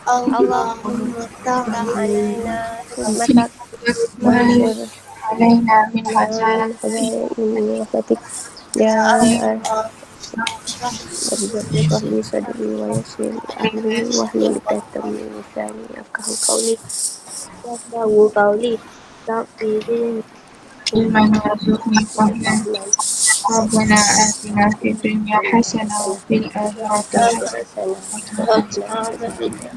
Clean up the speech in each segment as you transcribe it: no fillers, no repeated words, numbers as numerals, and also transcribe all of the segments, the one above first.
Allahumma ta'ala alaina hikmatak Mansur mansur علينا من min خزائن khaza'in rahmatik ya Rabbi rahli sadri wa yassir li amri wahlul 'uqdatam min lisani yafqahu qawli yafqahu qawli taqdirin علما وارزقني فضلا rahman ربنا آتنا في الدنيا حسنة وفي الآخرة حسنة وقنا عذاب النار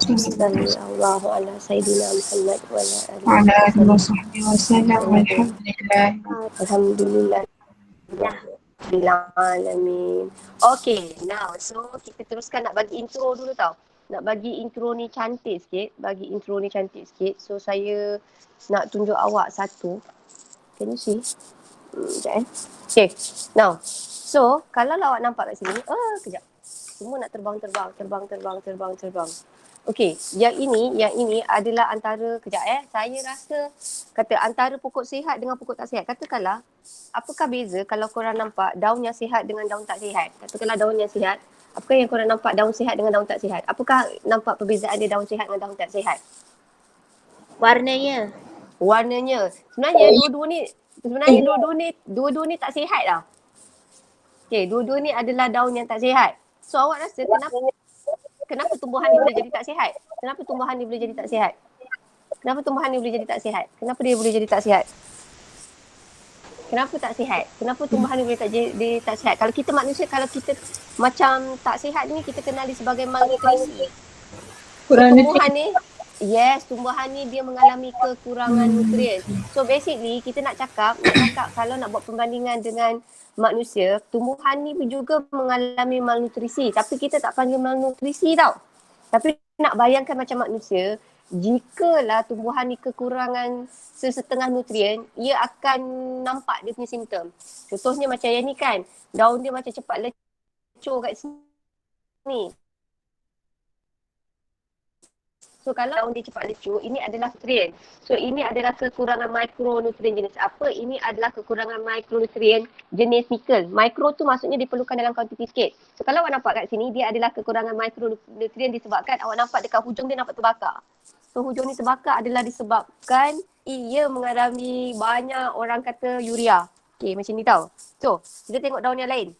Salli Allahu ala Sayyidina Muhammad wa ala alihi وعلى آله wasallam. وصحبه وسلم والحمد لله. Alhamdulillah. Bila alamin. Okay, now so kita teruskan nak bagi intro dulu tau. Nak bagi intro ni cantik sikit. Bagi intro ni cantik sikit. So saya nak tunjuk awak satu. Can you see? Sekejap Okay, now. So kalau awak nampak kat sini. Kejap. Semua nak terbang. Okey, yang ini adalah antara, saya rasa kata antara pokok sihat dengan pokok tak sihat. Katakanlah, apakah beza kalau korang nampak daun yang sihat dengan daun tak sihat? Katakanlah daun yang sihat, apakah yang korang nampak daun sihat dengan daun tak sihat? Apakah nampak perbezaan dia daun sihat dengan daun tak sihat? Warnanya. Sebenarnya dua-dua ni tak sihat tau. Okey, dua-dua ni adalah daun yang tak sihat. So awak rasa kenapa tumbuhan ni boleh jadi tak sihat? Kenapa tumbuhan ni boleh jadi tak sihat? Kenapa dia boleh jadi tak sihat? Kenapa tak sihat? Kenapa tumbuhan ni boleh dia tak sihat? Kalau kita manusia, kalau kita macam tak sihat ni, kita kenali sebagai malnutrisi. Tumbuhan ni dia mengalami kekurangan nutrien. So basically kita nak cakap kalau nak buat perbandingan dengan manusia, tumbuhan ni juga mengalami malnutrisi. Tapi kita tak panggil malnutrisi tau. Tapi nak bayangkan macam manusia, jikalau tumbuhan ni kekurangan sesetengah nutrien, ia akan nampak dia punya simptom. Contohnya macam yang ni kan, daun dia macam cepat lecur kat sini. So kalau daun dia cepat lecur, ini adalah nutrien. So ini adalah kekurangan mikronutrien jenis apa? Ini adalah kekurangan mikronutrien jenis nikel. Mikro tu maksudnya diperlukan dalam kuantiti sikit. So kalau awak nampak kat sini, dia adalah kekurangan mikronutrien disebabkan awak nampak dekat hujung dia nampak terbakar. So hujung ni terbakar adalah disebabkan ia mengalami banyak orang kata urea. Okay, macam ni tau. So kita tengok daun yang lain.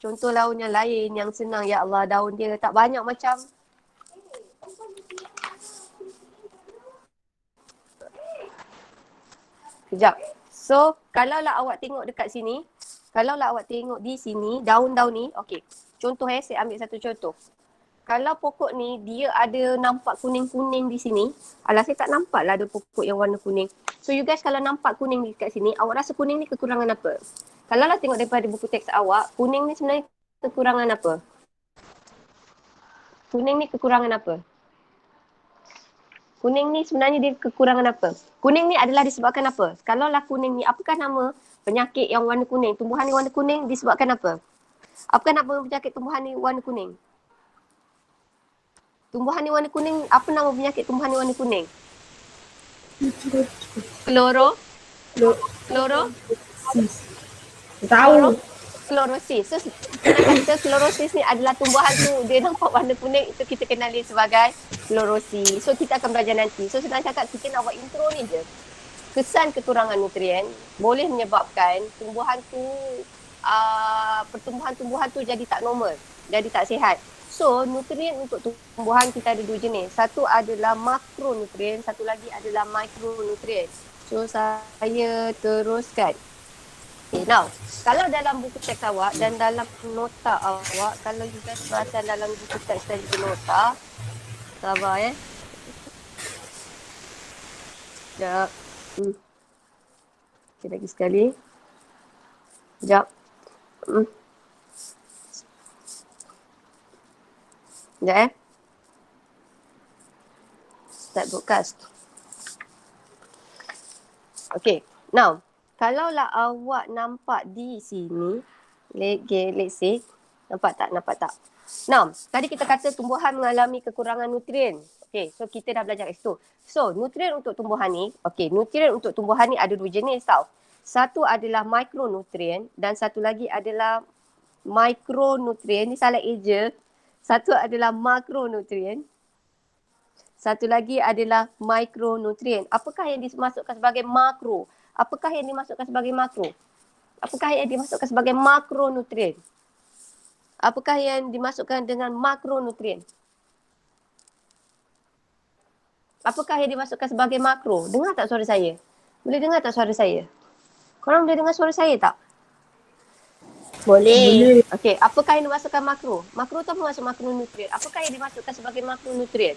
Contoh daun yang lain yang senang, ya Allah, daun dia tak banyak macam Sekejap. So, kalaulah awak tengok dekat sini, di sini, daun-daun ni, okey. Contoh saya ambil satu contoh. Kalau pokok ni, dia ada nampak kuning-kuning di sini. Alah, saya tak nampak lah ada pokok yang warna kuning. So, you guys kalau nampak kuning dekat sini, awak rasa kuning ni kekurangan apa? Kalaulah tengok daripada buku teks awak, kuning ni sebenarnya kekurangan apa? Kuning ni sebenarnya dia kekurangan apa? Kuning ni adalah disebabkan apa? Kalaulah kuning ni, apakah nama penyakit yang warna kuning? Tumbuhan ni warna kuning disebabkan apa? Apakah nama penyakit tumbuhan ni warna kuning? Apa nama penyakit tumbuhan ni warna kuning? Klorosis. So, senang kata klorosis ni adalah tumbuhan tu dia nampak warna kuning, itu kita kenali sebagai klorosis. So, kita akan belajar nanti. So, senang cakap kita nak buat intro ni je. Kesan kekurangan nutrien boleh menyebabkan tumbuhan tu, pertumbuhan-tumbuhan tu jadi tak normal, jadi tak sihat. So, nutrien untuk tumbuhan kita ada dua jenis. Satu adalah makronutrien, satu lagi adalah mikronutrien. So, saya teruskan. Okay, now, kalau dalam buku teks awak dan dalam nota awak, kalau you guys perasan dalam buku teks dan juga nota, sabar Sekejap. Okay, lagi sekali. Sekejap. Sekejap Start broadcast. Okay, now. Kalaulah awak nampak di sini, let's say, nampak tak? Now, tadi kita kata tumbuhan mengalami kekurangan nutrien. Okay, so kita dah belajar kat situ. So, nutrien untuk tumbuhan ni, ada dua jenis tau. Satu adalah mikronutrien dan satu lagi adalah mikronutrien. Ni salah eja. Satu adalah makronutrien. Satu lagi adalah mikronutrien. Apakah yang dimasukkan sebagai makro? Apakah yang dimasukkan sebagai makro? Apakah yang dimasukkan sebagai makronutrien? Apakah yang dimasukkan dengan makronutrien? Apakah yang dimasukkan sebagai makro? Dengar tak suara saya? Boleh dengar tak suara saya? Korang boleh dengar suara saya tak? Boleh. Okey, apakah yang dimasukkan makro? Makro tu apa maksud makronutrien? Apakah yang dimasukkan sebagai makronutrien?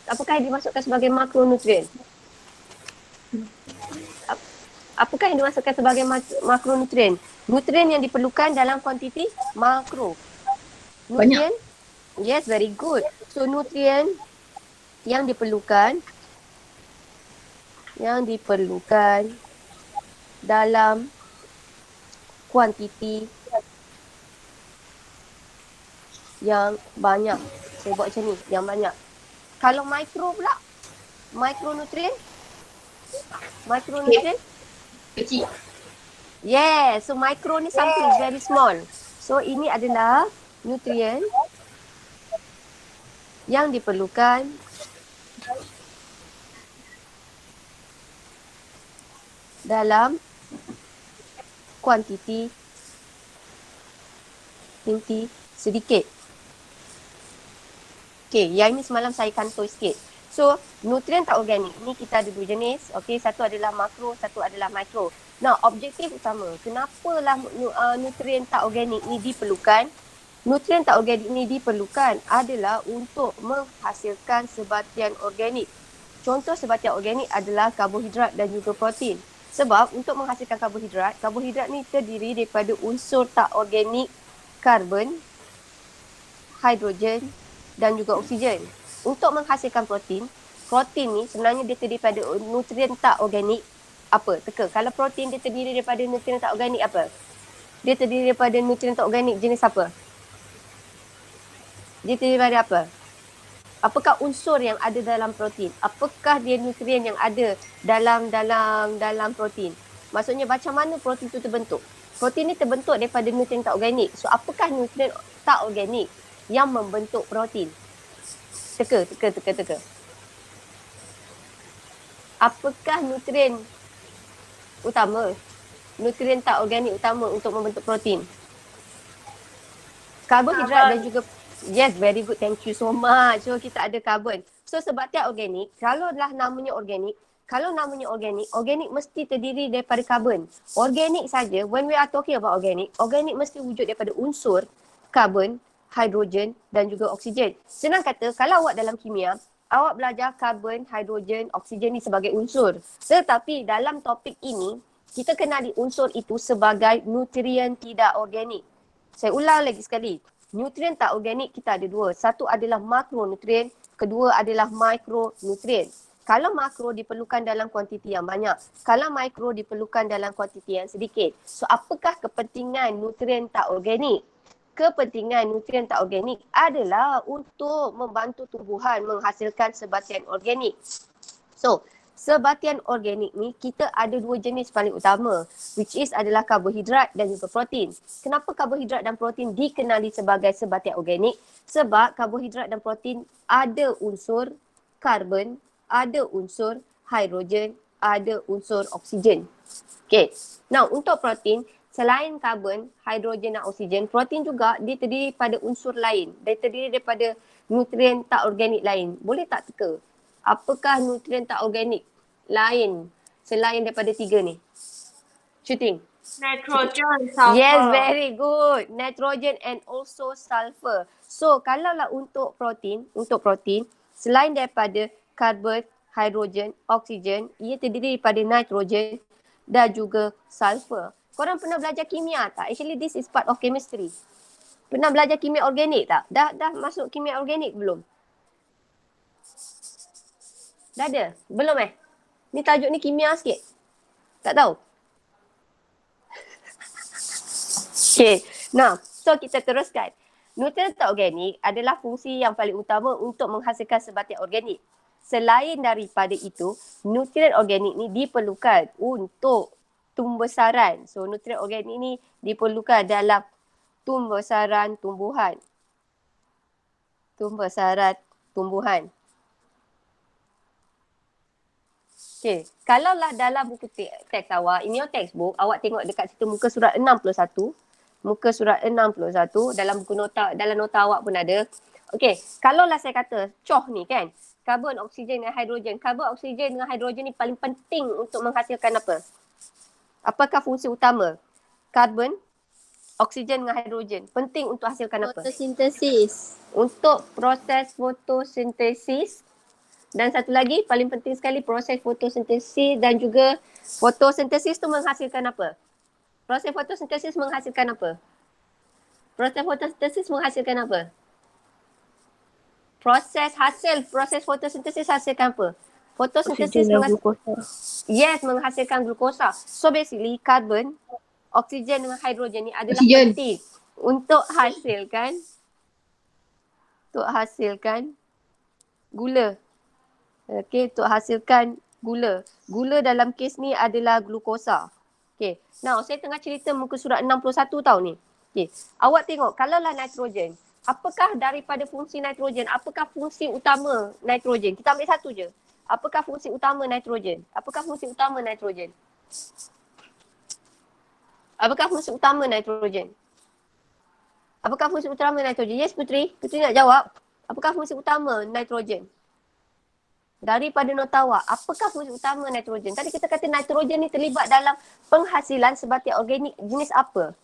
Apakah yang dimasukkan sebagai makronutrien? Apakah yang dimasukkan sebagai makronutrien? Nutrien yang diperlukan dalam kuantiti makro. Nutrien? Yes, very good. So nutrien yang diperlukan dalam kuantiti yang banyak. Saya buat macam ni, yang banyak. Kalau mikro pula, mikronutrien? Mikronutrien? Kecil. Yes, so micro ni something very small. So ini adalah nutrien yang diperlukan dalam kuantiti inti sedikit. Okey, yang ini semalam saya kantoi sikit. So, nutrien tak organik ni kita ada dua jenis. Okey, satu adalah makro, satu adalah mikro. Nah, objektif utama, kenapalah nutrien tak organik ni diperlukan? Nutrien tak organik ni diperlukan adalah untuk menghasilkan sebatian organik. Contoh sebatian organik adalah karbohidrat dan juga protein. Sebab untuk menghasilkan karbohidrat, karbohidrat ni terdiri daripada unsur tak organik karbon, hidrogen dan juga oksigen. Untuk menghasilkan protein, protein ni sebenarnya dia terdiri daripada nutrien tak organik apa? Teka, kalau protein dia terdiri daripada nutrien tak organik apa? Dia terdiri daripada nutrien tak organik jenis apa? Dia terdiri daripada apa? Apakah unsur yang ada dalam protein? Apakah dia nutrien yang ada dalam protein? Maksudnya macam mana protein itu terbentuk? Protein ni terbentuk daripada nutrien tak organik. So apakah nutrien tak organik yang membentuk protein? Teka. Apakah nutrien utama? Nutrien tak organik utama untuk membentuk protein? Karbohidrat dan juga, yes, very good, thank you so much. So kita ada karbon. So sebatian organik, kalau namanya organik, organik mesti terdiri daripada karbon. Organik saja, when we are talking about organik mesti wujud daripada unsur karbon, hidrogen dan juga oksigen. Senang kata, kalau awak dalam kimia, awak belajar karbon, hidrogen, oksigen ni sebagai unsur. Tetapi dalam topik ini, kita kenali unsur itu sebagai nutrien tidak organik. Saya ulang lagi sekali. Nutrien tak organik kita ada dua. Satu adalah makronutrien, kedua adalah mikronutrien. Kalau makro diperlukan dalam kuantiti yang banyak, kalau mikro diperlukan dalam kuantiti yang sedikit. So apakah kepentingan nutrien tak organik? Kepentingan nutrien tak organik adalah untuk membantu tumbuhan menghasilkan sebatian organik. So, sebatian organik ni kita ada dua jenis paling utama, which is adalah karbohidrat dan juga protein. Kenapa karbohidrat dan protein dikenali sebagai sebatian organik? Sebab karbohidrat dan protein ada unsur karbon, ada unsur hidrogen, ada unsur oksigen. Okay. Now, untuk protein, selain karbon, hidrogen dan oksigen, protein juga dia terdiri pada unsur lain. Dia terdiri daripada nutrien tak organik lain. Boleh tak teka? Apakah nutrien tak organik lain selain daripada tiga ni? Shooting. Nitrogen, sulfur. Yes, very good. Nitrogen and also sulfur. So, kalaulah untuk protein, selain daripada karbon, hidrogen, oksigen, ia terdiri daripada nitrogen dan juga sulfur. Korang pernah belajar kimia tak? Actually, this is part of chemistry. Pernah belajar kimia organik tak? Dah masuk kimia organik belum? Dah ada? Belum Ni tajuk ni kimia sikit. Tak tahu? Okay. Now, so kita teruskan. Nutrien tak organik adalah fungsi yang paling utama untuk menghasilkan sebatian organik. Selain daripada itu, nutrien organik ni diperlukan untuk tumbuh besaran. So, nutrien organik ni diperlukan dalam pembesaran tumbuhan. Pembesaran tumbuhan. Okey, kalaulah dalam buku teks awak, ini your textbook, awak tengok dekat situ muka surat 61. Muka surat 61 dalam buku nota, dalam nota awak pun ada. Okey, kalaulah saya kata coh ni kan, karbon, oksigen dan hidrogen. Karbon, oksigen dengan hidrogen ni paling penting untuk menghasilkan apa? Apakah fungsi utama? Karbon, oksigen dengan hidrogen. Penting untuk hasilkan apa? Fotosintesis. Untuk proses fotosintesis. Dan satu lagi paling penting sekali, proses fotosintesis dan juga fotosintesis tu menghasilkan apa? Proses fotosintesis menghasilkan apa? Proses fotosintesis menghasilkan apa? Proses fotosintesis hasilkan apa? Fotosintesis yes, menghasilkan glukosa. So basically karbon, oksigen dengan hidrogen ni adalah Oksigen. penting untuk hasilkan gula. Okey, untuk hasilkan gula. Gula dalam kes ni adalah glukosa. Okey. Now, saya tengah cerita muka surat 61 tau ni. Okey. Awak tengok, kalaulah nitrogen, apakah daripada fungsi nitrogen, apakah fungsi utama nitrogen? Kita ambil satu je. Apakah fungsi utama nitrogen? Apakah fungsi utama nitrogen? Apakah fungsi utama nitrogen? Apakah fungsi utama nitrogen? Yes, Putri. Putri nak jawab. Apakah fungsi utama nitrogen? Daripada nota awak, apakah fungsi utama nitrogen? Tadi kita kata nitrogen ni terlibat dalam penghasilan sebatik organik jenis apa?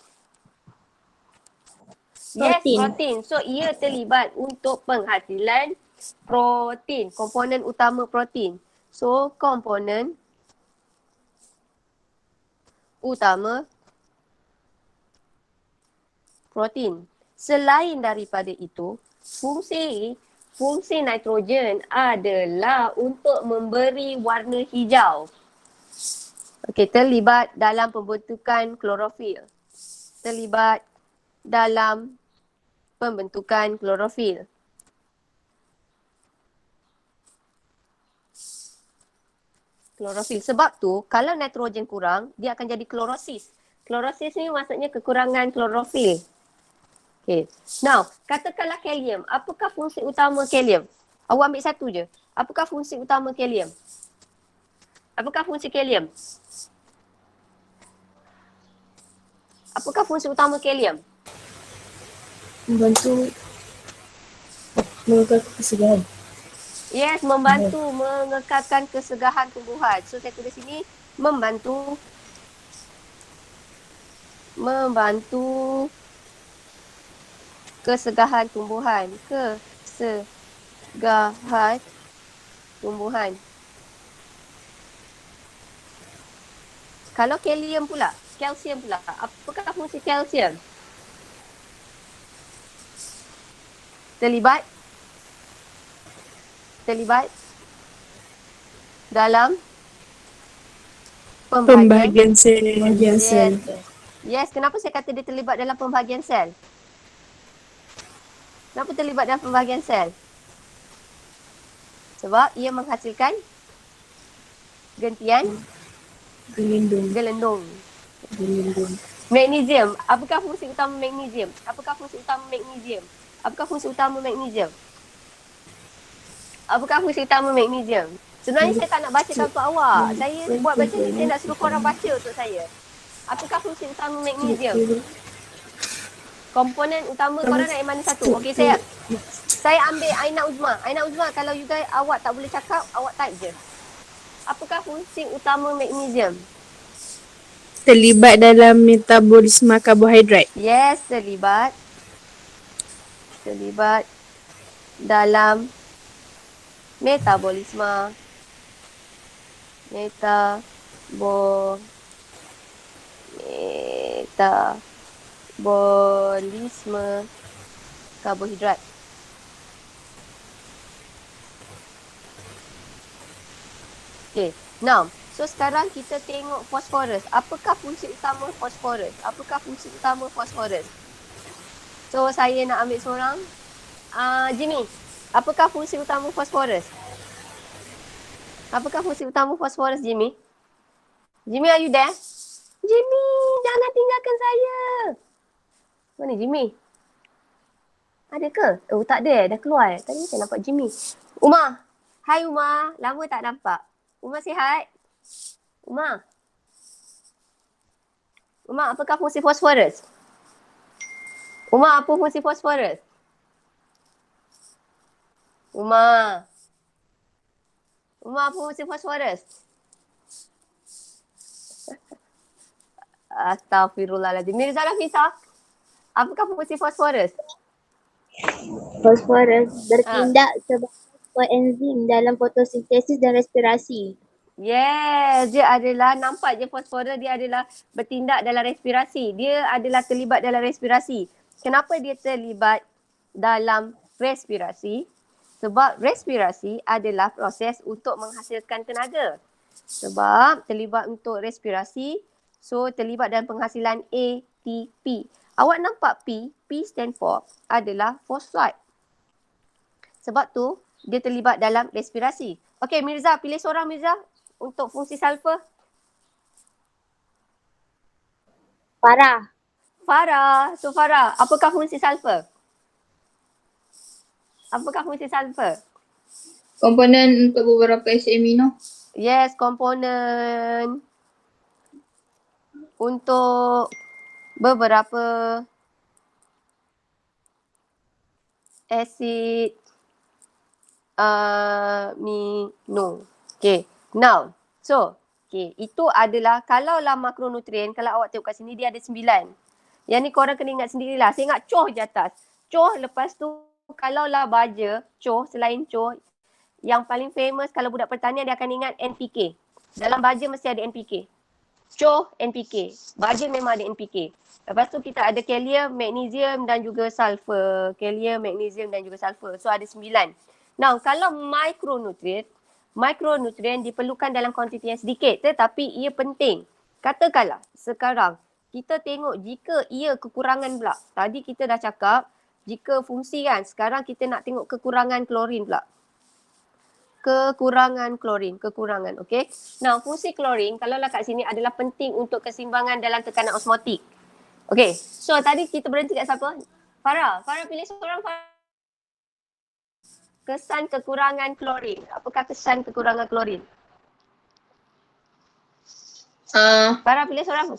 Yes, protein. So, ia terlibat untuk penghasilan protein. Komponen utama protein. So, komponen utama protein. Selain daripada itu, fungsi nitrogen adalah untuk memberi warna hijau. Okey, terlibat dalam pembentukan klorofil. Terlibat dalam pembentukan klorofil. Klorofil. Sebab tu, kalau nitrogen kurang, dia akan jadi klorosis. Klorosis ni maksudnya kekurangan klorofil. Okay. Now, katakanlah kalium. Apakah fungsi utama kalium? Awak ambil satu je. Apakah fungsi utama kalium? Apakah fungsi kalium? Apakah fungsi utama kalium? Membantu mengekalkan kesegaran. Yes, membantu mengekalkan kesegahan tumbuhan. So, saya tulis sini membantu kesegahan tumbuhan. Kesegahan tumbuhan. Kalau kalsium pula, apakah fungsi kalsium? Terlibat dalam Pembahagian sel. Yes, kenapa saya kata dia terlibat dalam pembahagian sel? Kenapa terlibat dalam pembahagian sel? Sebab ia menghasilkan gentian gelendung. Magnesium. Apakah fungsi utama magnesium? Apakah fungsi utama magnesium? Sebenarnya saya tak nak bacakan untuk awak. Saya buat baca ni, saya nak suruh korang baca untuk saya. Apakah fungsi utama magnesium? Komponen utama korang nak yang mana satu? Okey, saya ambil Aina Uzma. Aina Uzma, kalau you guys awak tak boleh cakap, awak type je. Apakah fungsi utama magnesium? Terlibat dalam metabolisme karbohidrat. Yes, terlibat dalam metabolisme karbohidrat. Okay, now, so sekarang kita tengok fosforus. Apakah fungsi utama fosforus? So, saya nak ambil seorang. Jimmy, apakah fungsi utama fosforus? Jimmy? Jimmy, are you there? Jimmy, jangan tinggalkan saya. Mana Jimmy? Ada ke? Oh tak ada, dah keluar. Tadi saya nampak Jimmy. Uma. Hai Uma. Lama tak nampak. Uma sihat? Uma. Uma, apakah fungsi fosforus? Uma, apa fungsi fosforus? Uma. Uma, apa fungsi fosforus? Astaghfirullahaladzim. Mirza Nafisa, apakah fungsi fosforus? Fosforus bertindak sebagai enzim dalam fotosintesis dan respirasi. Yes, dia adalah, nampak je fosforus dia adalah bertindak dalam respirasi. Dia adalah terlibat dalam respirasi. Kenapa dia terlibat dalam respirasi? Sebab respirasi adalah proses untuk menghasilkan tenaga. Sebab terlibat untuk respirasi, so terlibat dalam penghasilan ATP. Awak nampak P stand for adalah fosfat. Sebab tu dia terlibat dalam respirasi. Okey Mirza, pilih seorang Mirza untuk fungsi sulfur. Farah. Farah. So Farah, apakah fungsi sulfur? Apakah fungsi sulfur? Komponen untuk beberapa asid amino. Yes, komponen untuk beberapa asid amino. Okay, now. So, okay, itu adalah kalaulah makronutrien, kalau awak tengok kat sini dia ada 9. Yang ni korang kena ingat sendirilah. Saya ingat COH je atas. COH lepas tu kalaulah baja, COH selain COH, yang paling famous kalau budak pertanian dia akan ingat NPK. Dalam baja mesti ada NPK. COH, NPK. Baja memang ada NPK. Lepas tu kita ada kalium, magnesium dan juga sulfur. Kalium, magnesium dan juga sulfur. So ada 9. Now kalau mikronutrien diperlukan dalam kuantiti yang sedikit tetapi ia penting. Katakanlah sekarang kita tengok jika ia kekurangan pula. Tadi kita dah cakap jika fungsi kan, sekarang kita nak tengok kekurangan klorin pula. Kekurangan, okey. Now fungsi klorin kalau lah kat sini adalah penting untuk keseimbangan dalam tekanan osmotik. Okey, so tadi kita berhenti kat siapa? Farah pilih seorang Farah. Kesan kekurangan klorin. Apakah kesan kekurangan klorin? Farah pilih seorang.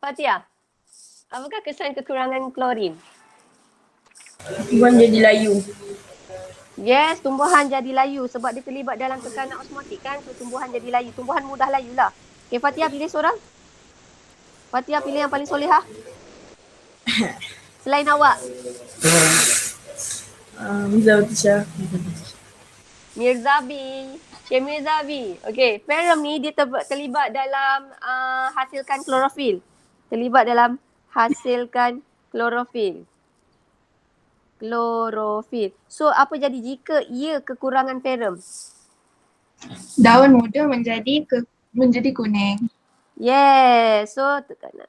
Fatia. Apakah kesan kekurangan klorin? Tumbuhan jadi layu. Yes, tumbuhan jadi layu sebab dia terlibat dalam tekanan osmotik kan. So tumbuhan jadi layu. Tumbuhan mudah layu lah. Okay, Fatia pilih seorang. Fatia pilih yang paling solehah. Selain awak. Mirza. Mirzabi. Cik Mirzabi. Okay, ferrum ni dia terlibat dalam hasilkan klorofil. Terlibat dalam hasilkan klorofil. So apa jadi jika ia kekurangan ferrum? Daun muda menjadi kuning. Yes. So tekanan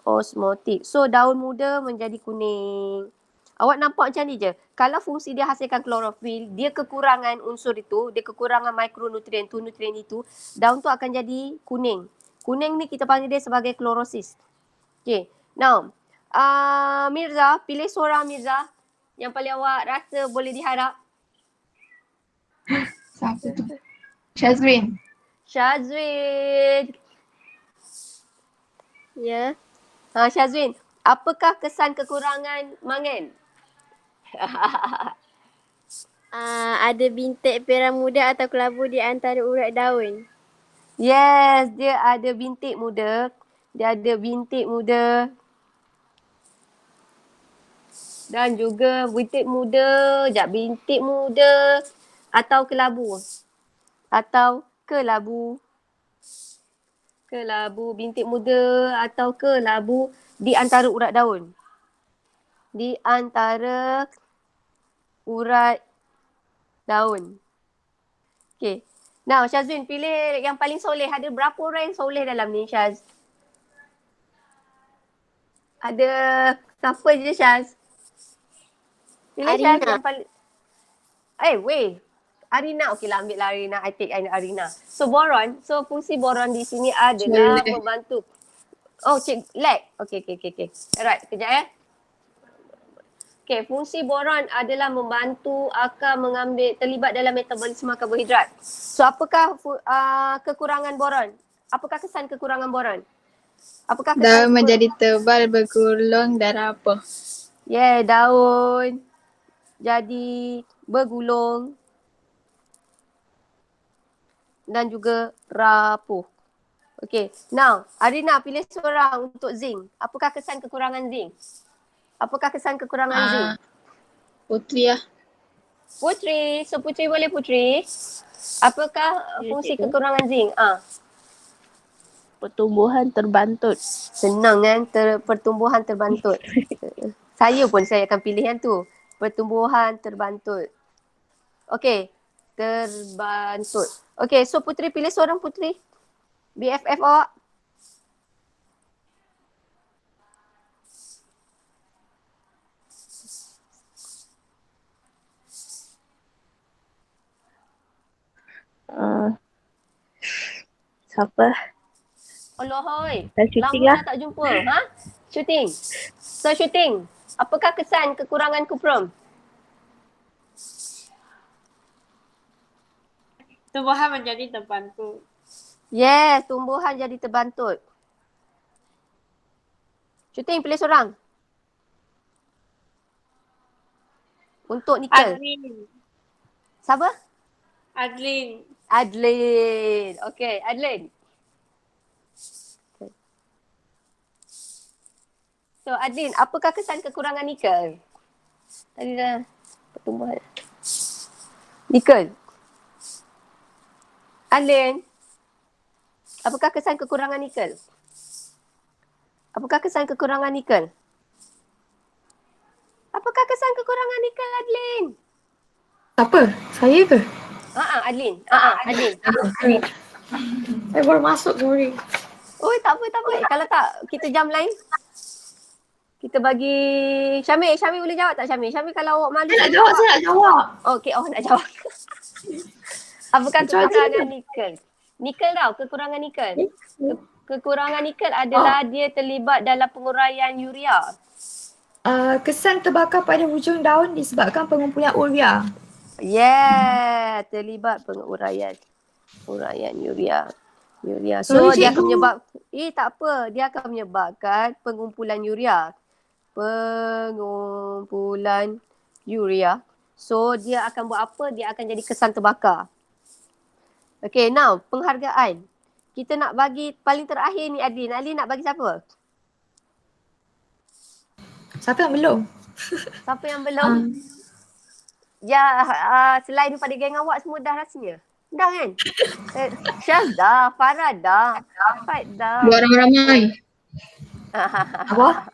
osmotik. So daun muda menjadi kuning. Awak nampak macam ni je. Kalau fungsi dia hasilkan klorofil, dia kekurangan unsur itu, dia kekurangan mikronutrien, nutrien itu, daun tu akan jadi kuning. Kuning ni kita panggil dia sebagai klorosis. Okay. Now, Mirza, pilih seorang Mirza yang paling awak rasa boleh diharap. Siapa tu? Syazwin. Ya. Syazwin, apakah kesan kekurangan mangan? Ada bintik perak muda atau kelabu di antara urat daun. Yes, dia ada bintik muda. Dan juga bintik muda atau kelabu. Bintik muda atau kelabu di antara urat daun. Okay. Now Syazwin pilih yang paling soleh. Ada berapa orang yang soleh dalam ni Syaz? Ada siapa je Syaz? Pilih Arina. Syaz yang paling. Arina. Okey lah, ambil lah Arina. I take Arina. So boron. So fungsi boron di sini adalah Boleh. membantu. Oh, lag. Okey. Alright, kejap ya. Okey, fungsi boron adalah membantu akan terlibat dalam metabolisme karbohidrat. So apakah kekurangan boron? Apakah kesan kekurangan boron? Apakah Daun kesan menjadi tebal, bergulung dan rapuh. daun jadi bergulung dan juga rapuh. Okey, now Arina pilih seorang untuk zinc. Apakah kesan kekurangan zinc? Apakah kesan kekurangan zinc? Putri lah. Putri, so Putri boleh Putri? Apakah fungsi kekurangan zinc? Pertumbuhan terbantut. Senang kan, pertumbuhan terbantut. Saya akan pilih yang tu. Pertumbuhan terbantut. Okey, terbantut. Okey, so Putri pilih seorang Putri. BFF awak. Siapa? Alohoi. Dah syuting Lama lah. dah tak jumpa. Syuting. So syuting. Apakah kesan kekurangan kuprom? Tumbuhan menjadi terbantut. Yes, tumbuhan jadi terbantut. Syuting pilih seorang. Untuk nikel. Adlin. Siapa? Adlin. Adlin. Okay, Adlin. So Adlin, apakah kesan kekurangan nikel? Tadi dah pertumbuhan. Nikel. Adlin, apakah kesan kekurangan nikel? Apakah kesan kekurangan nikel? Apakah kesan kekurangan nikel, Adlin? Apa? Saya ke? Adlin. Adlin. Saya baru masuk, sorry. Oh, tak apa. Kalau tak, kita jam lain. Kita bagi Syamil boleh jawab tak Syamil? Syamil kalau awak malu. Saya nak jawab. Okey, awak nak jawab. Apakah kekurangan nikel? Nikel tau, kekurangan nikel. Kekurangan nikel adalah dia terlibat dalam penguraian urea. Kesan terbakar pada hujung daun disebabkan pengumpulan urea. Yeah, terlibat penguraian urea. So Sorry, dia akan cikgu. tak apa, dia akan menyebabkan pengumpulan urea. So dia akan buat apa? Dia akan jadi kesan terbakar. Okay, now penghargaan. Kita nak bagi paling terakhir ni Adlin. Adlin nak bagi siapa? Siapa yang belum? Siapa yang belum? Selain daripada geng awak semua dah rasanya? Dah kan? Syaz dah, Farah dah, Faid dah. Dua orang ramai. Apa?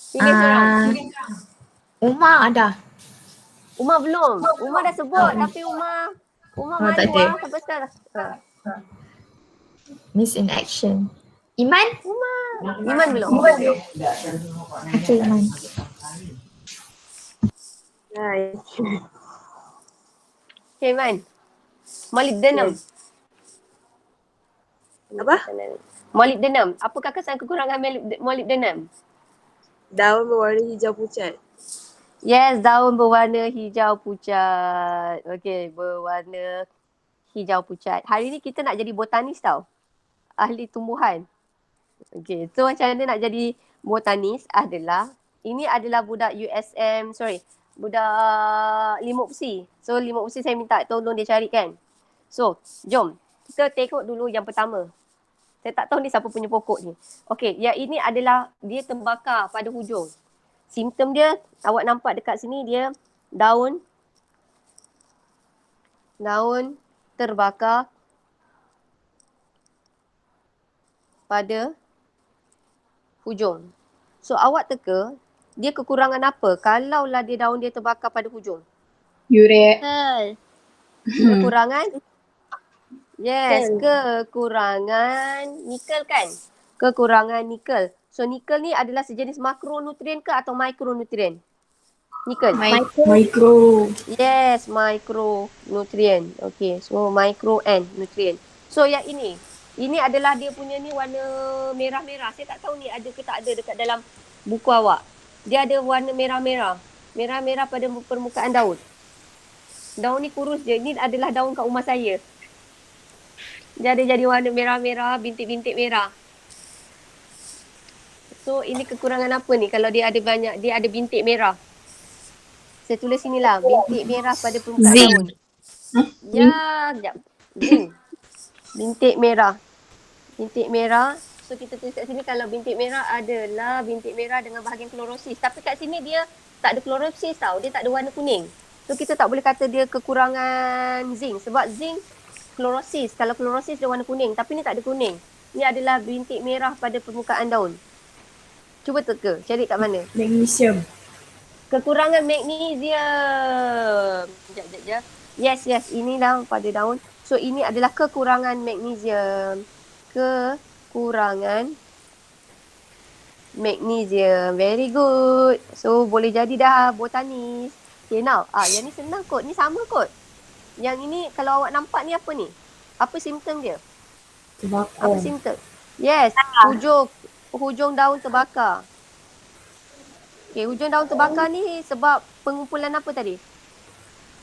Pilih seorang. Umar ada. Umar belum. Umar dah sebut tapi Umar malu tak ada. sampai sekarang. Miss in action. Iman? Iman belum. Okay, Iman. Okay, Iman. Molybdenum. Apa? Molybdenum. Apakah kesan kekurangan molybdenum? Daun berwarna hijau pucat. Yes, daun berwarna hijau pucat. Okay, berwarna hijau pucat. Hari ni kita nak jadi botanis tau. Ahli tumbuhan. Okay, so macam mana nak jadi botanis ini adalah budak budak Limuk Besi. So Limuk Besi saya minta tolong dia carikan. So, jom. Kita tengok dulu yang pertama. Saya tak tahu ni siapa punya pokok ni. Okay, yang ini adalah dia terbakar pada hujung. Simptom dia, awak nampak dekat sini dia daun terbakar pada hujung. So awak teka, dia kekurangan apa? Kalaulah daun dia terbakar pada hujung. Urea. Kekurangan? Yes, kekurangan nikel kan? Kekurangan nikel. So nikel ni adalah sejenis makronutrien ke atau mikronutrien? Nikel. Micro. Yes, micronutrient. Okay, so micro and nutrient. So yang ini adalah dia punya ni warna merah-merah. Saya tak tahu ni ada ke tak ada dekat dalam buku awak. Dia ada warna merah-merah. Merah-merah pada permukaan daun. Daun ni kurus je. Ini adalah daun kat rumah saya. Dia ada jadi warna merah-merah, bintik-bintik merah. So ini kekurangan apa ni kalau dia ada banyak, dia ada bintik merah. Saya tulis sinilah, bintik merah pada permukaan daun. Ya, sekejap. Zinc. Bintik merah. Bintik merah. So kita tulis kat sini kalau bintik merah adalah bintik merah dengan bahagian klorosis. Tapi kat sini dia tak ada klorosis tau. Dia tak ada warna kuning. So kita tak boleh kata dia kekurangan zinc. Sebab zinc klorosis. Kalau klorosis dia warna kuning. Tapi ni tak ada kuning. Ni adalah bintik merah pada permukaan daun. Cuba teka. Cari kat mana? Magnesium. Kekurangan magnesium. Sekejap. Yes. Inilah pada daun. So ini adalah kekurangan magnesium. Kekurangan magnesium. Very good. So boleh jadi dah botanis. Okay now. Yang ni senang kot. Ni sama kot. Yang ini kalau awak nampak ni apa ni? Apa simptom dia? Terbakar. Apa simptom? Yes. Hujung daun terbakar. Okay, hujung daun terbakar ni sebab pengumpulan apa tadi?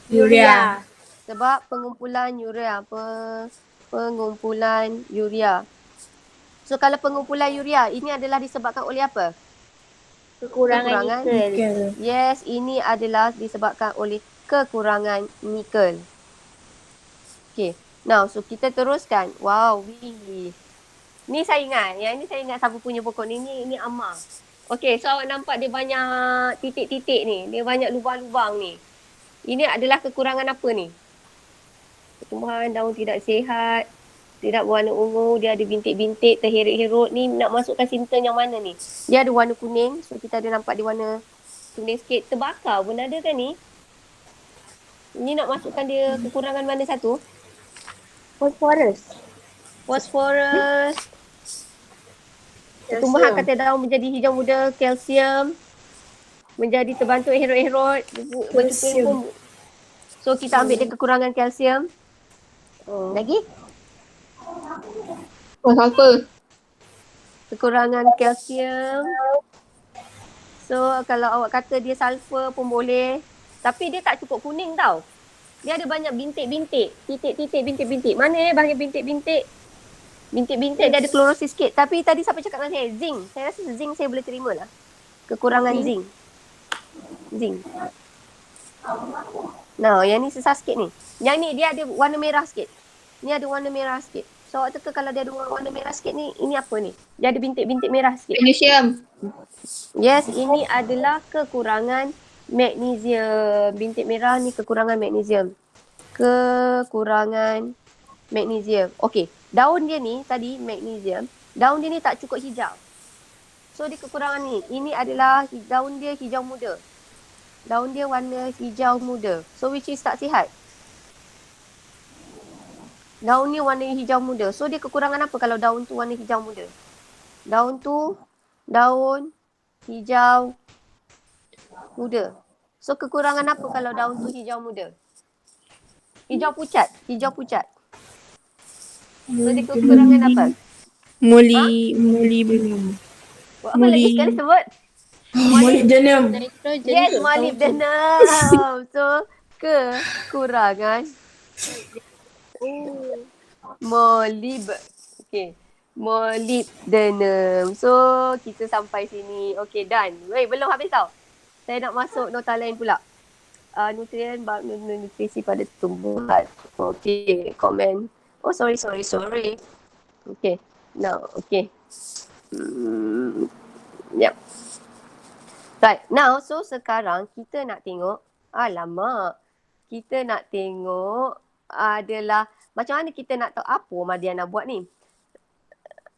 Urea. Sebab pengumpulan urea. Pengumpulan urea. So kalau pengumpulan urea, ini adalah disebabkan oleh apa? Kekurangan nikel. Nikel. Yes, ini adalah disebabkan oleh kekurangan nikel. Okay, now so kita teruskan. Wow, ni saya ingat. Yang ni saya ingat siapa punya pokok ni. Ini Amar. Okay, so awak nampak dia banyak titik-titik ni. Dia banyak lubang-lubang ni. Ini adalah kekurangan apa ni? Pertumbuhan daun tidak sihat, tidak berwarna ungu, dia ada bintik-bintik, terherut-herut. Ni nak masukkan simptom yang mana ni? Dia ada warna kuning. So kita ada nampak dia warna kuning sikit. Terbakar pun ada kan ni? Ni nak masukkan dia kekurangan mana satu? Phosphorus. Pertumbuhan kata daun menjadi hijau muda, kalsium menjadi terbantu herut-herut. Kalsium. So kita ambil dia kekurangan kalsium. Lagi? Apa? Kekurangan kalsium. So kalau awak kata dia sulfur pun boleh. Tapi dia tak cukup kuning tau. Dia ada banyak bintik-bintik. Titik-titik bintik-bintik. Mana bahagian bintik-bintik? Bintik-bintik dia ada klorosis sikit. Tapi tadi siapa cakap dengan saya? Zinc. Saya rasa zinc saya boleh terima lah. Kekurangan zinc. Nah, yang ni susah sikit ni. Yang ni dia ada warna merah sikit. Ni ada warna merah sikit. So awak teka kalau dia ada warna merah sikit ni, ini apa ni? Dia ada bintik-bintik merah sikit. Magnesium. Yes, ini adalah kekurangan magnesium. Bintik merah ni kekurangan magnesium. Kekurangan magnesium. Okey, daun dia ni tadi magnesium. Daun dia ni tak cukup hijau. So dia kekurangan ni. Ini adalah daun dia hijau muda. Daun dia warna hijau muda. So which is tak sihat. Daun ni warna hijau muda. So dia kekurangan apa kalau daun tu warna hijau muda? Daun hijau muda. So kekurangan apa kalau daun tu hijau muda? Hijau pucat. So dia kekurangan apa? Molybdenum. Apa lagi sekali sebut? Molybdenum. Yes, molybdenum. So kekurangan molybdenum. So kita sampai sini. Okay, done. Wait, belum habis tau. Saya nak masuk nota lain pula. Nutrien nutrisi pada tumbuhan. Okay, komen. Oh, sorry. Okay, now, okay. Yep. Right, now, so sekarang kita nak tengok, alamak, kita nak tengok adalah macam mana kita nak tahu apa Madiana buat ni.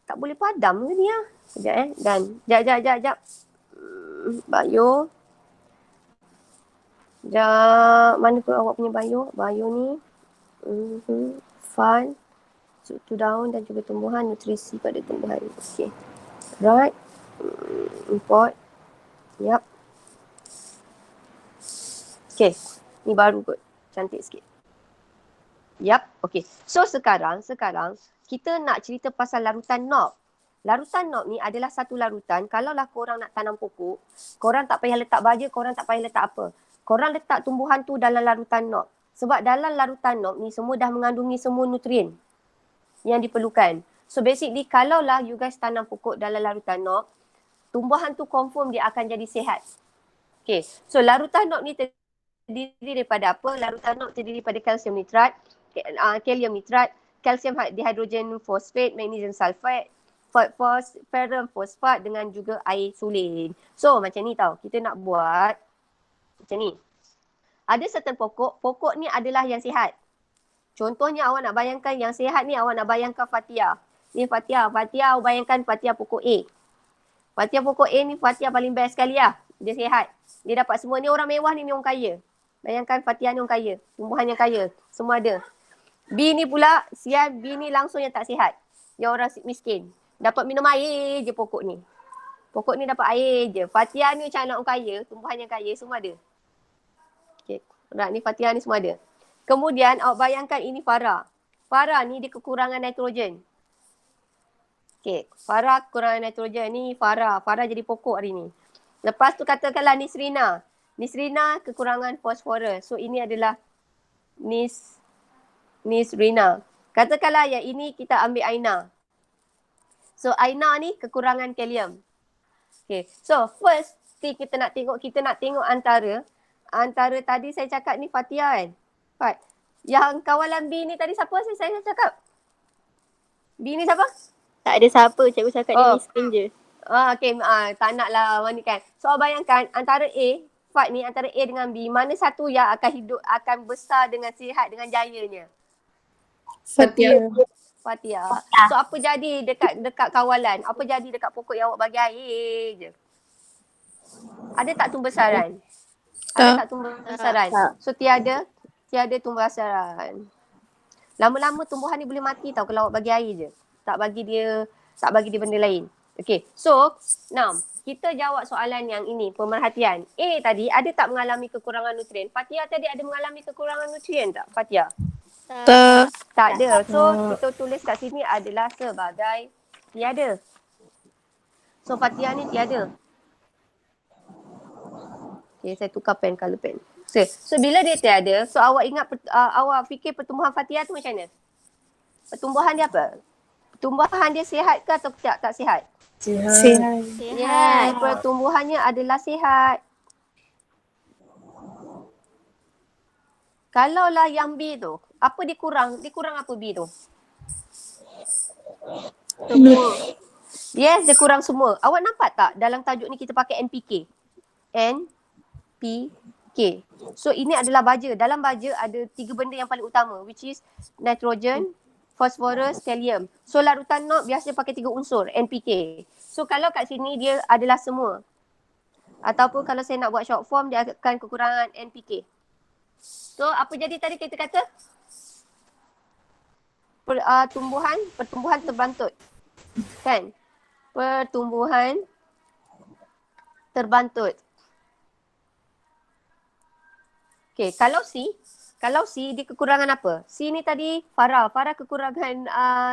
Tak boleh padam ke ni lah. Sekejap dan, sekejap. Bio. Mana pun awak punya bio ni. Fun, struktur daun dan juga tumbuhan, nutrisi pada tumbuhan. Okay. Right. Import. Yep. Okay, ni baru kot. Cantik sikit. Yap, okay. So sekarang kita nak cerita pasal larutan knob. Larutan knob ni adalah satu larutan, kalaulah korang nak tanam pokok, korang tak payah letak baja, korang tak payah letak apa. Korang letak tumbuhan tu dalam larutan knob. Sebab dalam larutan knob ni semua dah mengandungi semua nutrien yang diperlukan. So basically kalaulah you guys tanam pokok dalam larutan knob, tumbuhan tu confirm dia akan jadi sihat. Okay, so larutan knob ni terdiri daripada apa? Larutan knob terdiri daripada kalsium nitrat, kalium nitrat, kalsium dihidrogen fosfat, magnesium sulfat, ferrum fosfat dengan juga air sulin. So macam ni tau, kita nak buat macam ni. Ada certain pokok ni adalah yang sihat. Contohnya awak nak bayangkan yang sihat ni, awak nak bayangkan Fathia. Ni Fathia awak bayangkan Fathia pokok A. Fathia pokok A ni Fathia paling best sekali lah. Dia sihat. Dia dapat semua. Ni orang mewah ni orang kaya. Bayangkan Fathia ni orang kaya. Tumbuhan yang kaya. Semua ada. B ni pula, B ni langsung yang tak sihat. Yang orang miskin. Dapat minum air je pokok ni. Pokok ni dapat air je. Fathia ni macam anak orang kaya. Tumbuhan yang kaya semua ada. Okay. Ni Fathia ni semua ada. Kemudian awak bayangkan ini Farah. Farah ni dia kekurangan nitrogen. Okay. Farah kekurangan nitrogen. Ni Farah. Farah jadi pokok hari ni. Lepas tu katakanlah Nisrina. Nisrina kekurangan fosforus. So ini adalah Nisrina. Katakanlah yang ini kita ambil Aina. So Aina ni kekurangan kalium. Okay. So first kita nak tengok antara tadi saya cakap ni Fathia kan. Right. Yang kawalan B ni tadi siapa saya cakap? B ni siapa? Tak ada siapa, cikgu cakap dia miskin je. Okay, tak nak lah ni kan. So bayangkan antara antara A dengan B, mana satu yang akan hidup, akan besar dengan sihat, dengan jayanya? Fathia. So apa jadi dekat kawalan? Apa jadi dekat pokok yang awak bagi air je? Ada tak tumbuh besaran? Ada tak tumbuh besaran? So tiada tumbuh besaran. Lama-lama tumbuhan ni boleh mati tau kalau awak bagi air je. Tak bagi dia benda lain. Okay, so now kita jawab soalan yang ini, pemerhatian. A tadi ada tak mengalami kekurangan nutrien? Fathia tadi ada mengalami kekurangan nutrien tak Fathia? Tak ada. So kita tulis kat sini adalah sebagai tiada. So Fathia ni tiada. Okay, saya tukar pen, color pen. So bila dia tiada, so awak ingat awak fikir pertumbuhan Fathia tu macam mana? Pertumbuhan dia apa? Pertumbuhan dia sihat ke atau tak sihat? Sihat. Ya, pertumbuhannya adalah sihat. Kalaulah yang B tu, apa dia kurang? Dia kurang apa B tu? Semua. Yes, dia kurang semua. Awak nampak tak dalam tajuk ni kita pakai NPK? NPK. So ini adalah baja. Dalam baja ada 3 benda yang paling utama, which is nitrogen, fosforus, kalium. So larutan knob biasa pakai 3 unsur NPK. So kalau kat sini dia adalah semua. Ataupun kalau saya nak buat short form dia akan kekurangan NPK. So apa jadi tadi kita kata? Pertumbuhan terbantut. Kan? Pertumbuhan terbantut. Okay, kalau C dia kekurangan apa? C ni tadi Farah kekurangan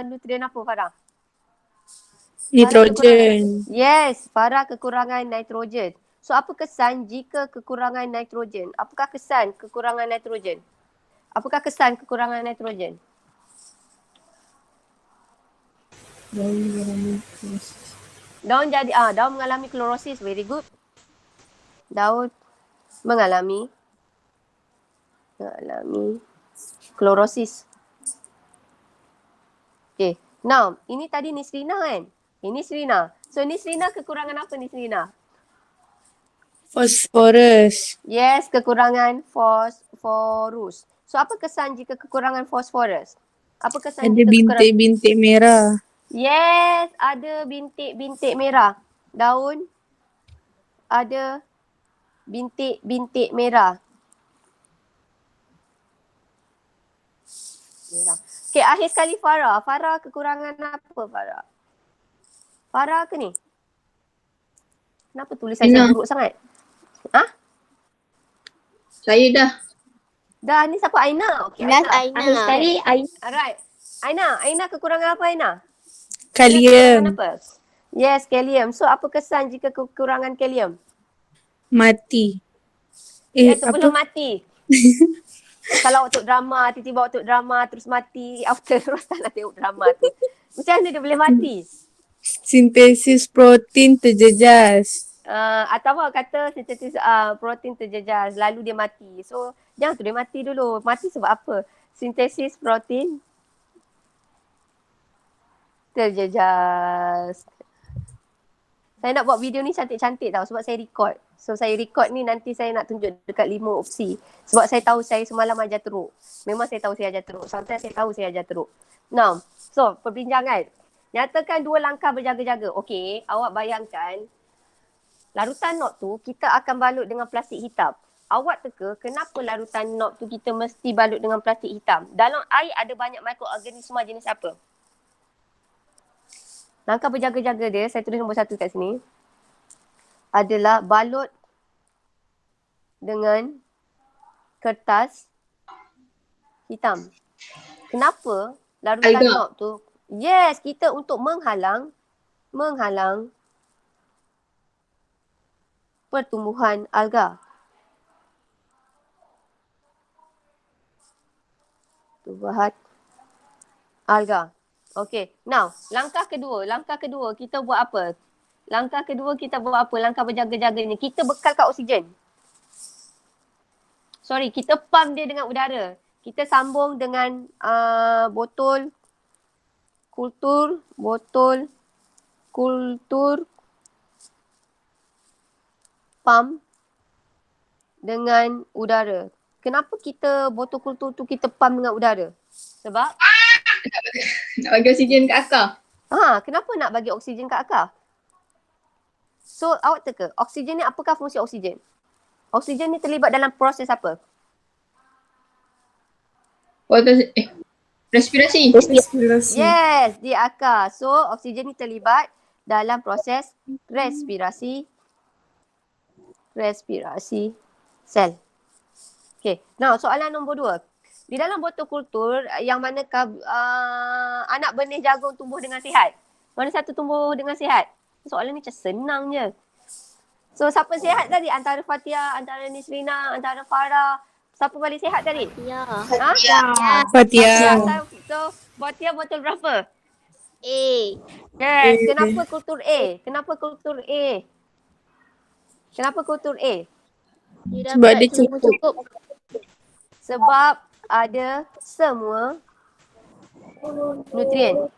nutrien apa Farah? Nitrogen. Yes, Farah kekurangan nitrogen. So apa kesan jika kekurangan nitrogen? Apakah kesan kekurangan nitrogen? Apakah kesan kekurangan nitrogen? Daun mengalami klorosis. Very good. Daun mengalami klorosis. Okay. Now, ini tadi Nisrina kan? Ini Nisrina. So Nisrina kekurangan apa Nisrina? Fosforus. Yes, kekurangan fosforus. So apa kesan jika kekurangan fosforus? Apa kesan Ada jika bintik-bintik merah. Yes, ada bintik-bintik merah. Daun ada bintik-bintik merah. Okay, akhir sekali Farah. Farah kekurangan apa Farah? Farah ke ni? Kenapa tulisan saya buruk sangat? Saya dah. Dah, ni siapa? Aina. Okay, Last Aina. Aina. sekali Aina. Alright. Aina kekurangan apa Aina? Aina kekurangan Kalium, apa? Yes, kalium. So apa kesan jika kekurangan kalium? mati. Ya, Apa? sebelum mati. Kalau waktu drama, tiba-tiba waktu drama terus mati, after terus tak nak tengok drama tu. Macam mana dia boleh mati? Sintesis protein terjejas. Atau apa kata sintesis protein terjejas, lalu dia mati. So, jangan tu dia mati dulu. Mati sebab apa? Sintesis protein terjejas. Saya nak buat video ni cantik-cantik tau sebab saya record. So saya record ni nanti saya nak tunjuk dekat 5 opsi. Sebab saya tahu saya semalam ajar teruk. Memang saya tahu saya ajar teruk. Sometimes saya tahu saya ajar teruk. Now, so perbincangan. Nyatakan 2 langkah berjaga-jaga. Okey, awak bayangkan larutan NOT tu kita akan balut dengan plastik hitam. Awak teka kenapa larutan NOT tu kita mesti balut dengan plastik hitam? Dalam air ada banyak mikroorganisma jenis apa? Langkah berjaga-jaga dia, saya tulis nombor 1 kat sini, adalah balut dengan kertas hitam. Kenapa larutan Alga. NOT tu? Yes, kita untuk menghalang pertumbuhan alga. Pertumbuhan alga. Okay, now langkah kedua kita buat apa? Langkah berjaga-jaganya. Kita bekalkan oksigen. Sorry, kita pump dia dengan udara. Kita sambung dengan botol kultur pump dengan udara. Kenapa kita botol kultur tu kita pump dengan udara? Sebab Nak bagi oksigen kat akar. kenapa nak bagi oksigen kat akar? So awak teka, oksigen ni apakah fungsi oksigen? Oksigen ni terlibat dalam proses apa? Respirasi. Yes, di akar. So oksigen ni terlibat dalam proses respirasi sel. Okay, now soalan nombor 2. Di dalam botol kultur yang manakah anak benih jagung tumbuh dengan sihat? Mana satu tumbuh dengan sihat? Soalan ni macam senang je. So siapa sihat tadi? Antara Fatia, antara Nisrina, antara Farah. Siapa paling sihat tadi? Ya. Fatia. So Fatia botol berapa? A. Yes. Kenapa kultur A? Kenapa kultur A? Dia Sebab dapat dia semua cukup. Sebab ada semua nutrien.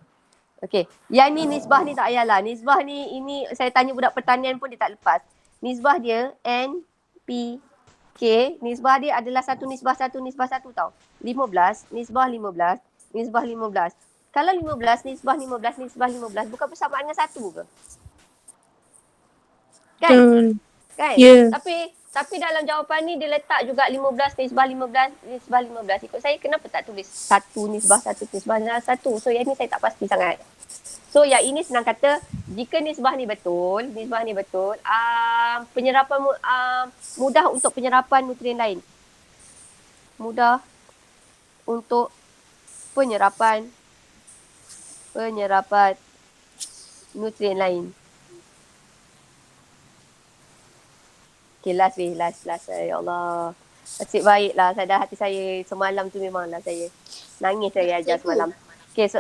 Okey. Yang ni nisbah ni tak payahlah. Nisbah ni ini saya tanya budak pertanian pun dia tak lepas. Nisbah dia NPK. Nisbah dia adalah 1 nisbah 1 nisbah 1 tau. 15 nisbah 15 nisbah 15. Kalau 15 nisbah 15 nisbah 15 bukan bersamaan dengan 1 ke? Kan? Kan? Ya. Tapi dalam jawapan ni dia letak juga 15 nisbah 15 nisbah 15. Ikut saya kenapa tak tulis 1 nisbah 1 nisbah 1. So yang ni saya tak pasti sangat. So yang ini senang kata jika nisbah ni betul, penyerapan mudah untuk penyerapan nutrien lain. Mudah untuk penyerapan nutrien lain. Okay, last. Ya Allah. Nasib baiklah. Hati saya semalam tu memanglah saya nangis saya ajar semalam. Okay, so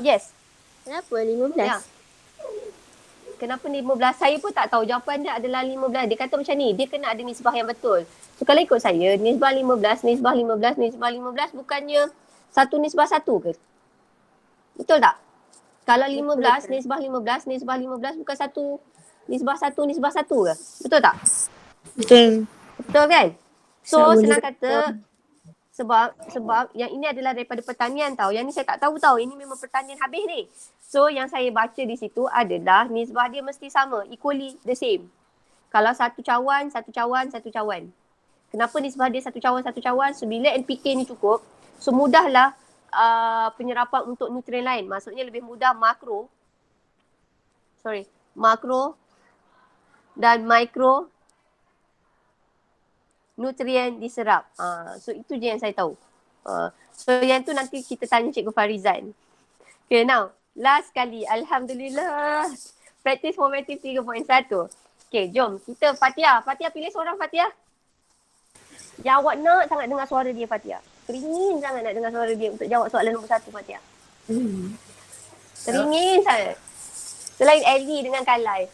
yes. Kenapa 15? Ya. Kenapa 15? Saya pun tak tahu. Jawapan dia adalah 15. Dia kata macam ni. Dia kena ada nisbah yang betul. So kalau ikut saya, nisbah 15 bukannya 1 nisbah 1 ke? Betul tak? Kalau 15, nisbah 15 bukan 1 nisbah 1 nisbah 1 ke? Betul tak? Betul. Betul kan? So Sama senang juga. kata sebab yang ini adalah daripada pertanian tau. Yang ni saya tak tahu tau. Ini memang pertanian habis ni. So yang saya baca di situ adalah nisbah dia mesti sama. Equally the same. Kalau satu cawan. Kenapa nisbah dia satu cawan? So bila NPK ni cukup, so mudahlah penyerapan untuk nutrien lain. Maksudnya lebih mudah makro dan mikro nutrien diserap. So itu je yang saya tahu. So yang tu nanti kita tanya Cikgu Farizan. Okay, now last kali. Alhamdulillah. Practice momentum 3.1. Okay, jom kita Fatia. Fatia pilih seorang Fatia. Yang awak nak sangat dengar suara dia Fatia. Teringin sangat nak dengar suara dia untuk jawab soalan nombor 1 Fatia. Teringin sangat. Selain Ellie dengan Kalai.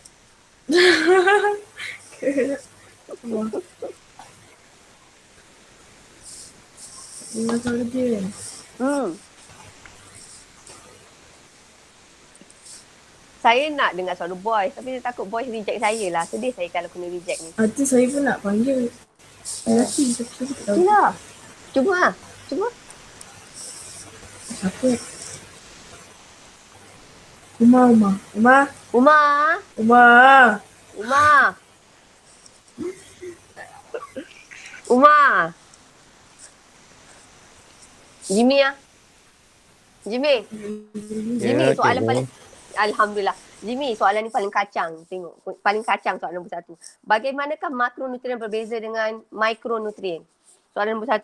Dengar suara dia. Saya nak dengar suara boys tapi saya takut boys reject saya lah. Sedih saya kalau kena reject ni. Itu saya pun nak panggil. Lelaki tapi saya tak tahu. Cuba. Cuba lah. Cuba. Siapa? Umar. Umar. Jimmy lah. Jimmy soalan paling Alhamdulillah. Jimmy, soalan ni paling kacang. Tengok. Paling kacang soalan nombor 1. Bagaimanakah makronutrien berbeza dengan mikronutrien? Soalan nombor 1.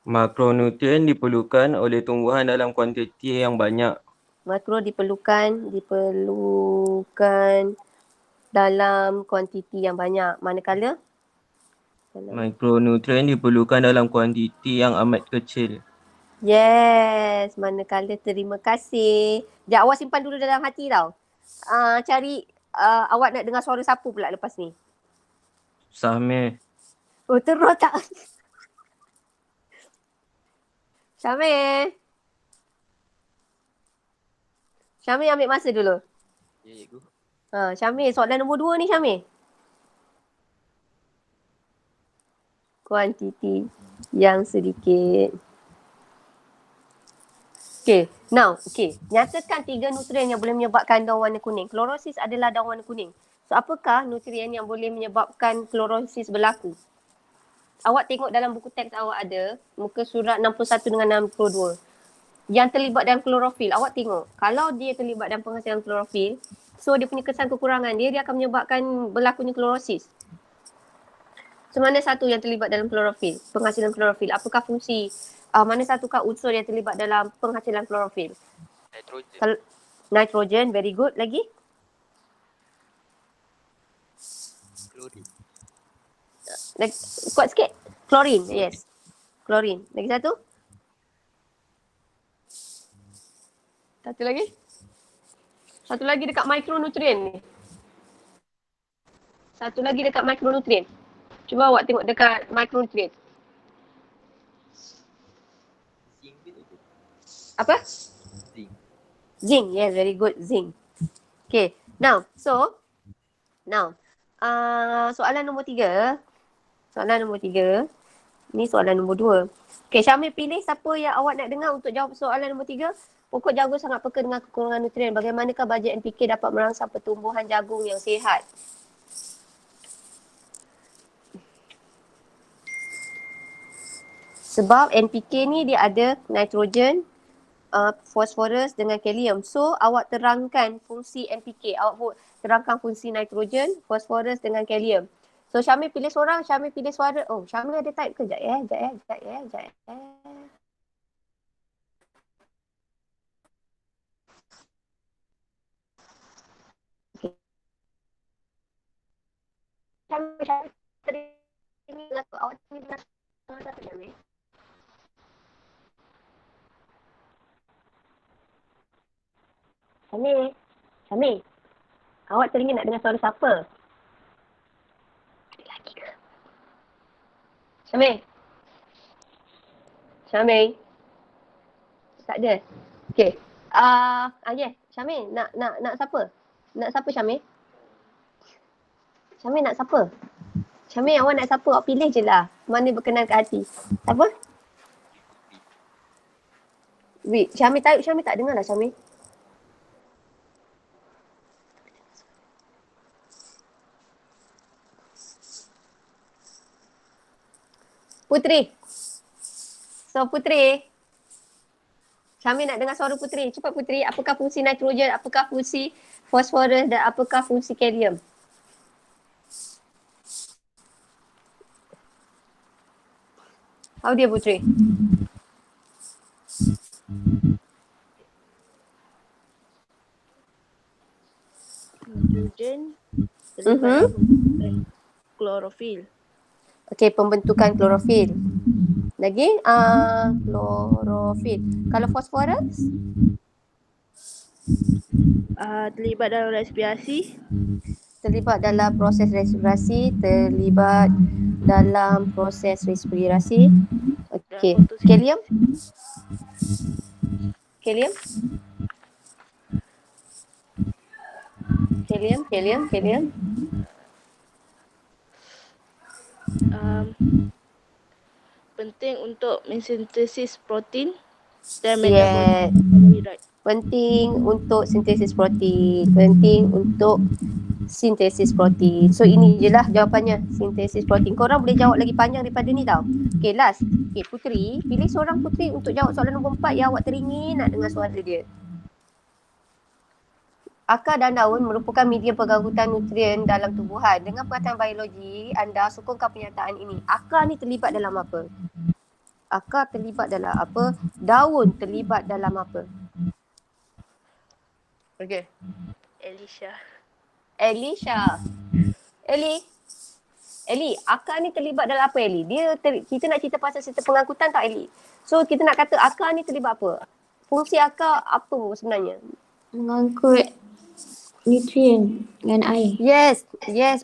Makronutrien diperlukan oleh tumbuhan dalam kuantiti yang banyak. Makro diperlukan dalam kuantiti yang banyak. Manakala? Mikronutrien diperlukan dalam kuantiti yang amat kecil. Yes, manakala terima kasih. Sekejap, awak simpan dulu dalam hati tau. Cari awak nak dengar suara siapa pula lepas ni? Samir. Oh, terus tak? Syamil ambil masa dulu. Ya, cikgu. Syamil, soalan nombor 2 ni Syamil. Kuantiti yang sedikit. Okay, now, nyatakan 3 nutrien yang boleh menyebabkan daun warna kuning. Klorosis adalah daun warna kuning. So, apakah nutrien yang boleh menyebabkan klorosis berlaku? Awak tengok dalam buku teks awak ada, muka surat 61 dengan 62. Yang terlibat dalam klorofil, awak tengok. Kalau dia terlibat dalam penghasilan klorofil, so dia punya kesan kekurangan dia akan menyebabkan berlakunya klorosis. So, mana satu yang terlibat dalam klorofil, penghasilan klorofil? Apakah fungsi? Mana satukah unsur yang terlibat dalam penghasilan klorofil? Nitrogen, very good. Lagi? Klorin. Kuat sikit. Klorin, yes. Klorin. Lagi satu? Satu lagi? Satu lagi dekat mikronutrien ni. Satu lagi dekat mikronutrien. Cuba awak tengok dekat mikronutrien. Apa? Zinc. Yes, very good. Zinc. Okay. Now, soalan nombor 3. Ni soalan nombor 2. Okay, Syamil pilih siapa yang awak nak dengar untuk jawab soalan nombor 3. Pokok jagung sangat peka dengan kekurangan nutrien. Bagaimanakah bajet NPK dapat merangsang pertumbuhan jagung yang sihat? Sebab NPK ni dia ada nitrogen, fosforus dengan kalium. So, awak terangkan fungsi NPK. Awak terangkan fungsi nitrogen, fosforus dengan kalium. So, Syamil pilih seorang, Syamil pilih suara. Oh, Syamil ada type ke? Sekejap ya. Okay. Syamil, ini awak dengar suara Syamil. Syamil. Awak teringin nak dengar suara siapa? Ada lagi ke? Syamil. Tak ada. Okay. Yeah. Syamil, nak siapa? Nak siapa Syamil? Syamil nak siapa? Syamil, awak nak siapa? Awak pilih je lah. Mana berkenan ke hati. Siapa? Wait, Syamil tak dengar lah Syamil. Putri. So Putri. Syamil nak dengar suara Putri. Cepat Putri, apakah fungsi nitrogen, apakah fungsi fosforus dan apakah fungsi kalium? How dia Putri? Nitrogen terlibat dalam klorofil. Okey, pembentukan klorofil. Lagi klorofil. Kalau fosforus? Terlibat dalam respirasi. Terlibat dalam proses respirasi, terlibat dalam proses respirasi. Okey, kalium? Kalium? Kalium? Penting untuk mensintesis protein dan Yeah. metabolisme. Penting untuk sintesis protein. Penting untuk sintesis protein. So ini je lah jawapannya, sintesis protein. Korang boleh jawab lagi panjang daripada ni tau. Okay, last. Okay, Putri, pilih seorang Putri untuk jawab soalan nombor 4 yang awak teringin nak dengar suara dia. Akar dan daun merupakan medium pengangkutan nutrien dalam tumbuhan. Dengan pengetahuan biologi, anda sokongkan pernyataan ini. Akar ni terlibat dalam apa? Akar terlibat dalam apa? Daun terlibat dalam apa? Okay. Elisha. Eli, akar ni terlibat dalam apa Eli? Kita nak cerita pasal sistem pengangkutan tak Eli? So kita nak kata akar ni terlibat apa? Fungsi akar apa sebenarnya? Mengangkut nutrien dengan air. Yes,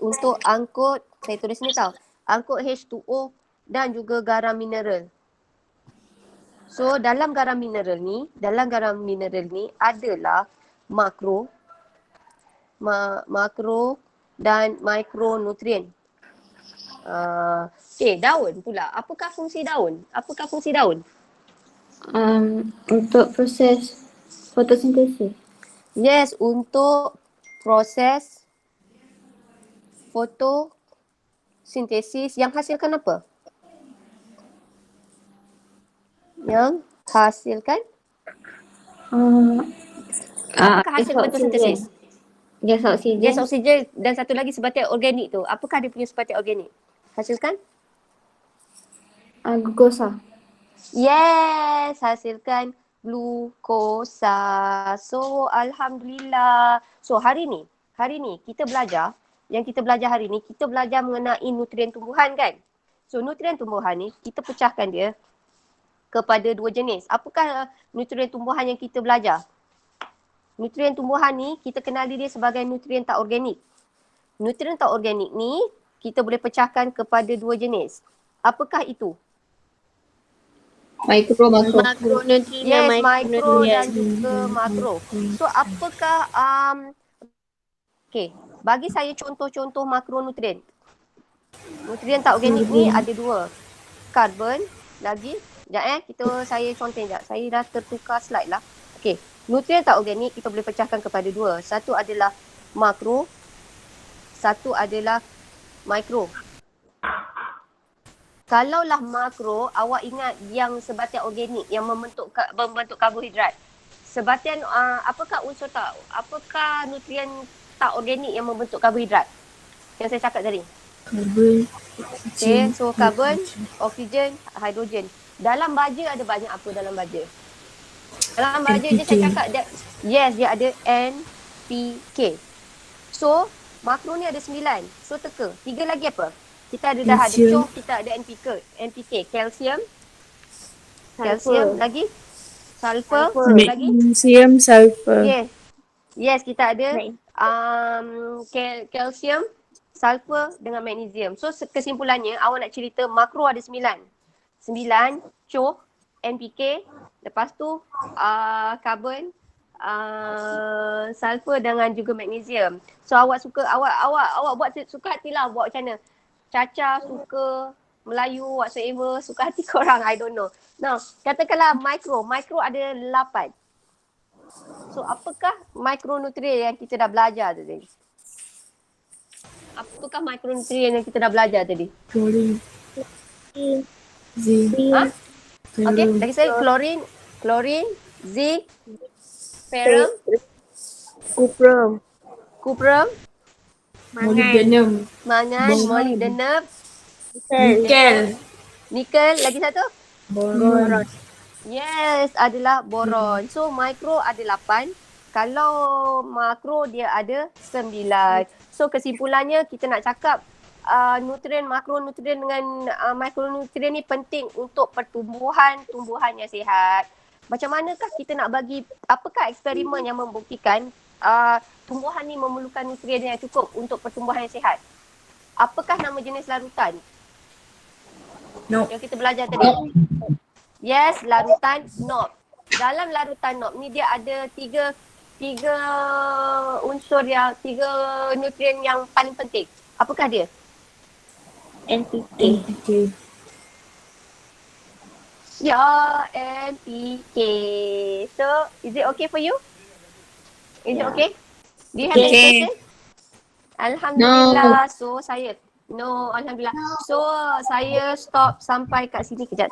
untuk angkut, saya tulis ni tau, angkut H2O dan juga garam mineral. So dalam garam mineral ni adalah makro dan mikronutrien. Daun pula. Apakah fungsi daun? Untuk proses fotosintesis. Yes, untuk proses fotosintesis yang hasilkan apa? Apakah hasil fotosintesis? Gas oksigen. Gas oksigen dan satu lagi sebatai organik tu. Apakah dia punya sebatai organik? Hasilkan? Glukosa. Yes, hasilkan glukosa. So, alhamdulillah. So, hari ni kita belajar kita belajar mengenai nutrien tumbuhan kan? So, nutrien tumbuhan ni kita pecahkan dia kepada dua jenis. Apakah nutrien tumbuhan yang kita belajar? Nutrien tumbuhan ni kita kenali dia sebagai nutrien tak organik. Nutrien tak organik ni kita boleh pecahkan kepada dua jenis. Apakah itu? Makronutrien Yes, dan mikro dan juga makro. So apakah bagi saya contoh-contoh makronutrien. Nutrien tak organik ni ada dua. Karbon, lagi saya contoh sekejap. Saya dah tertukar slide lah. Okey, nutrien tak organik kita boleh pecahkan kepada dua. Satu adalah makro, satu adalah mikro. Kalaulah makro, awak ingat yang sebatian organik yang membentuk karbohidrat. Sebatian apakah nutrien tak organik yang membentuk karbohidrat? Yang saya cakap tadi. Karbon. Okay, so karbon, oksigen, hidrogen. Dalam baja ada banyak apa dalam baja? Dalam baja je saya cakap dia ada NPK. So, makro ni ada 9. So, teka. 3 lagi apa? Kita ada dah ada COH, kita ada NPK, kalsium, lagi sulfur, lagi Magnesium, sulfur. Yes, kita ada kalsium, sulfur dengan magnesium. So kesimpulannya awak nak cerita makro ada 9 COH, NPK, lepas tu karbon, sulfur dengan juga magnesium. So awak buat suka hatilah, buat macam mana. Caca, suka, Melayu, whatsoever, suka hati korang, I don't know. Now, katakanlah mikro ada 8. So, apakah mikronutrien yang kita dah belajar tadi? Apakah mikronutrien yang kita dah belajar tadi? Klorin. Okey, lagi saya klorin, Zinc, ferrum, Kuprum. cuprum, Molybdenum. mangan, molybdenum, Nikel. nikel, lagi satu? Boron. Yes, adalah boron. So mikro ada 8. Kalau makro dia ada 9. So kesimpulannya kita nak cakap nutrien, makronutrien dengan mikronutrien ni penting untuk tumbuhan yang sihat. Macam manakah kita nak bagi, apakah eksperimen yang membuktikan tumbuhan ni memerlukan nutrien yang cukup untuk pertumbuhan yang sihat? Apakah nama jenis larutan? No. Yang kita belajar tadi. Yes, larutan NOP. Dalam larutan NOP ni dia ada tiga unsur yang, 3 nutrien yang paling penting. Apakah dia? NPK. NPK. Ya, NPK. So, is it okay for you? Is it okay? Do you have any question? Alhamdulillah. So, Alhamdulillah. So, saya stop sampai kat sini. Kejap.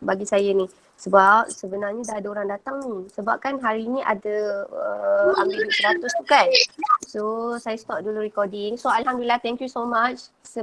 Bagi saya ni. Sebab sebenarnya dah ada orang datang ni. Sebab kan hari ni ada ambil duit 100 tu kan. So, saya stop dulu recording. So, Alhamdulillah. Thank you so much.